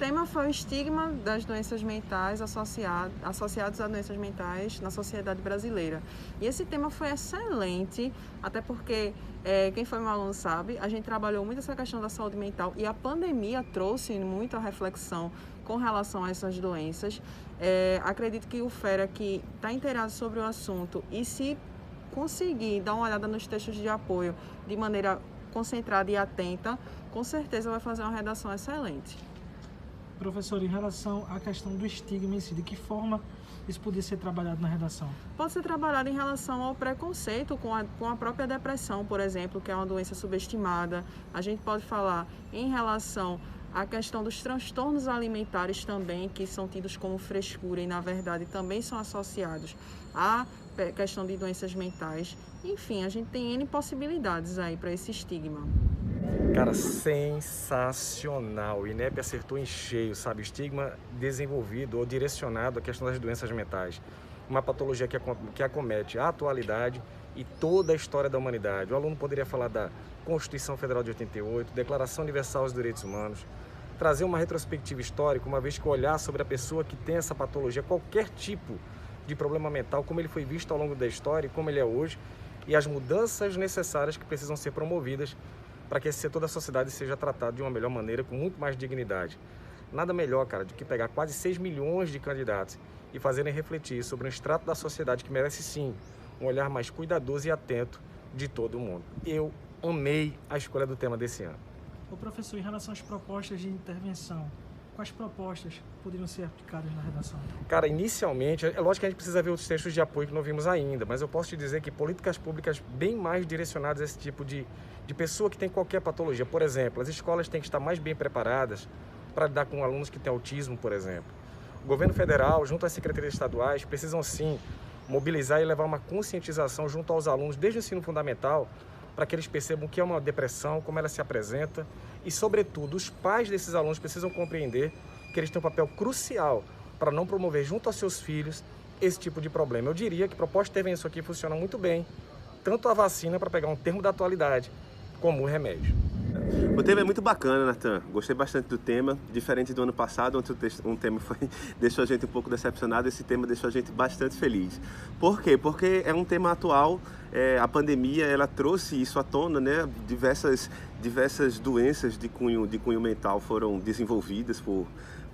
tema foi o estigma das doenças mentais associados a doenças mentais na sociedade brasileira. E esse tema foi excelente, até porque, quem foi meu aluno sabe, a gente trabalhou muito essa questão da saúde mental e a pandemia trouxe muita reflexão com relação a essas doenças. Acredito que o Fera, que está inteirado sobre o assunto e se conseguir dar uma olhada nos textos de apoio de maneira concentrada e atenta, com certeza vai fazer uma redação excelente. Professor, em relação à questão do estigma em si, de que forma isso podia ser trabalhado na redação? Pode ser trabalhado em relação ao preconceito com a própria depressão, por exemplo, que é uma doença subestimada. A gente pode falar em relação à questão dos transtornos alimentares também, que são tidos como frescura e, na verdade, também são associados à questão de doenças mentais. Enfim, a gente tem N possibilidades aí para esse estigma. Cara, sensacional. O INEP acertou em cheio, sabe? Estigma desenvolvido ou direcionado à questão das doenças mentais. Uma patologia que acomete a atualidade e toda a história da humanidade. O aluno poderia falar da Constituição Federal de 88, Declaração Universal dos Direitos Humanos, trazer uma retrospectiva histórica, uma vez que olhar sobre a pessoa que tem essa patologia, qualquer tipo de problema mental, como ele foi visto ao longo da história e como ele é hoje, e as mudanças necessárias que precisam ser promovidas para que esse setor da sociedade seja tratado de uma melhor maneira, com muito mais dignidade. Nada melhor, cara, do que pegar quase 6 milhões de candidatos e fazerem refletir sobre um extrato da sociedade que merece, sim, um olhar mais cuidadoso e atento de todo mundo. Eu amei a escolha do tema desse ano. O professor, em relação às propostas de intervenção, quais propostas poderiam ser aplicadas na redação? Cara, inicialmente, é lógico que a gente precisa ver os textos de apoio que não vimos ainda, mas eu posso te dizer que políticas públicas bem mais direcionadas a esse tipo de pessoa que tem qualquer patologia. Por exemplo, as escolas têm que estar mais bem preparadas para lidar com alunos que têm autismo, por exemplo. O governo federal, junto às secretarias estaduais, precisam sim mobilizar e levar uma conscientização junto aos alunos desde o ensino fundamental, para que eles percebam o que é uma depressão, como ela se apresenta e, sobretudo, os pais desses alunos precisam compreender que eles têm um papel crucial para não promover junto aos seus filhos esse tipo de problema. Eu diria que a proposta de intervenção aqui funciona muito bem, tanto a vacina, para pegar um termo da atualidade, como o remédio. O tema é muito bacana, Nathan. Gostei bastante do tema. Diferente do ano passado, onde um tema deixou a gente um pouco decepcionado, esse tema deixou a gente bastante feliz. Por quê? Porque é um tema atual. A pandemia, ela trouxe isso à tona, né? Diversas doenças de cunho mental foram desenvolvidas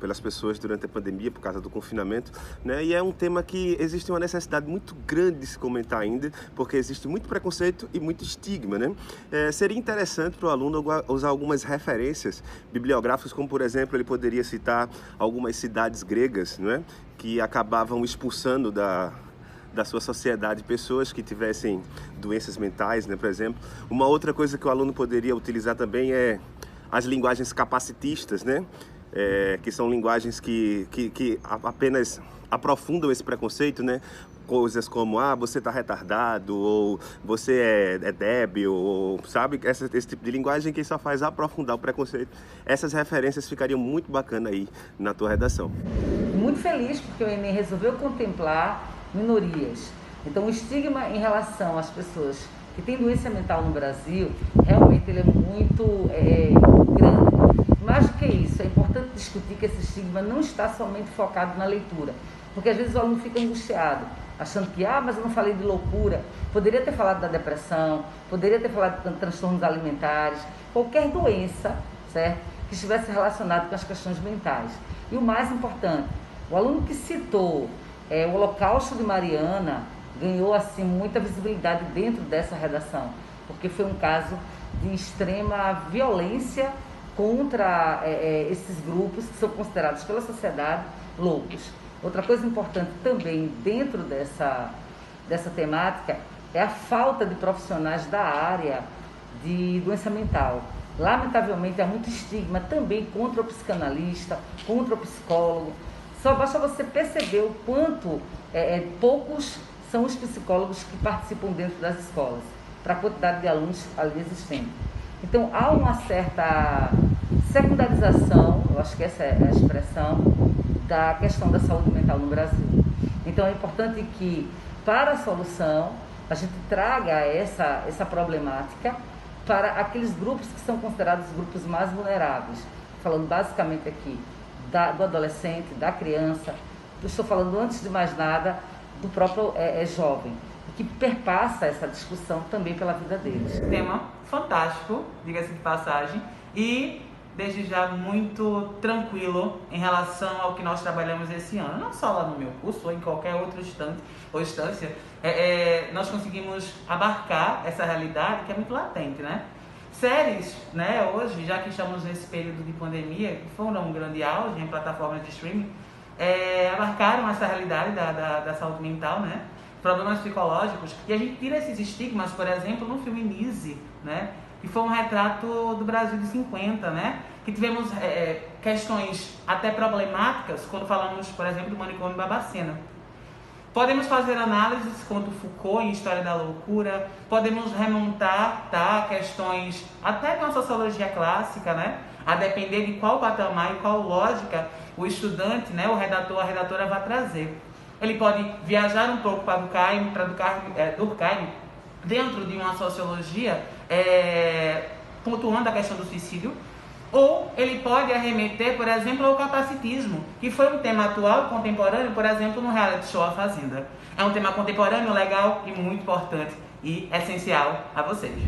pelas pessoas durante a pandemia, por causa do confinamento, né? E é um tema que existe uma necessidade muito grande de se comentar ainda, porque existe muito preconceito e muito estigma, né? Seria interessante para o aluno usar algumas referências bibliográficas, como, por exemplo, ele poderia citar algumas cidades gregas, né? Que acabavam expulsando da sua sociedade pessoas que tivessem doenças mentais, né, por exemplo. Uma outra coisa que o aluno poderia utilizar também é as linguagens capacitistas, né? Que são linguagens que apenas aprofundam esse preconceito, né? Coisas como, você está retardado, ou você é débil, ou, sabe? Esse tipo de linguagem que só faz aprofundar o preconceito. Essas referências ficariam muito bacanas aí na tua redação. Muito feliz porque o Enem resolveu contemplar minorias. Então, o estigma em relação às pessoas que têm doença mental no Brasil, realmente ele é muito grande. Mais do que isso, é importante discutir que esse estigma não está somente focado na leitura, porque às vezes o aluno fica angustiado, achando que, mas eu não falei de loucura, poderia ter falado da depressão, poderia ter falado de transtornos alimentares, qualquer doença, certo? Que estivesse relacionada com as questões mentais. E o mais importante, o aluno que citou o Holocausto de Mariana ganhou assim muita visibilidade dentro dessa redação, porque foi um caso de extrema violência contra esses grupos que são considerados pela sociedade loucos. Outra coisa importante também dentro dessa temática é a falta de profissionais da área de doença mental. Lamentavelmente há muito estigma também contra o psicanalista, contra o psicólogo. Só basta você perceber o quanto poucos são os psicólogos que participam dentro das escolas, para a quantidade de alunos ali existente. Então, há uma certa secundarização, eu acho que essa é a expressão, da questão da saúde mental no Brasil. Então, é importante que, para a solução, a gente traga essa problemática para aqueles grupos que são considerados os grupos mais vulneráveis. Falando basicamente aqui do adolescente, da criança, eu estou falando antes de mais nada do próprio jovem, que perpassa essa discussão também pela vida deles. Tema fantástico, diga-se de passagem, e desde já muito tranquilo em relação ao que nós trabalhamos esse ano, não só lá no meu curso ou em qualquer outro instância, nós conseguimos abarcar essa realidade que é muito latente, né? Séries, né, hoje, já que estamos nesse período de pandemia, que foram um grande auge em plataformas de streaming, abarcaram essa realidade da saúde mental, né? Problemas psicológicos, e a gente tira esses estigmas, por exemplo, no filme Nise, né? Que foi um retrato do Brasil de 50, né? Que tivemos questões até problemáticas quando falamos, por exemplo, do manicômio Babacena. Podemos fazer análises quanto Foucault em História da Loucura, podemos remontar questões até de uma sociologia clássica, né? A depender de qual patamar e qual lógica o estudante, né, o redator, a redatora vai trazer. Ele pode viajar um pouco para Durkheim, dentro de uma sociologia, pontuando a questão do suicídio, ou ele pode arremeter, por exemplo, ao capacitismo, que foi um tema atual e contemporâneo, por exemplo, no reality show A Fazenda. É um tema contemporâneo, legal e muito importante e essencial a vocês.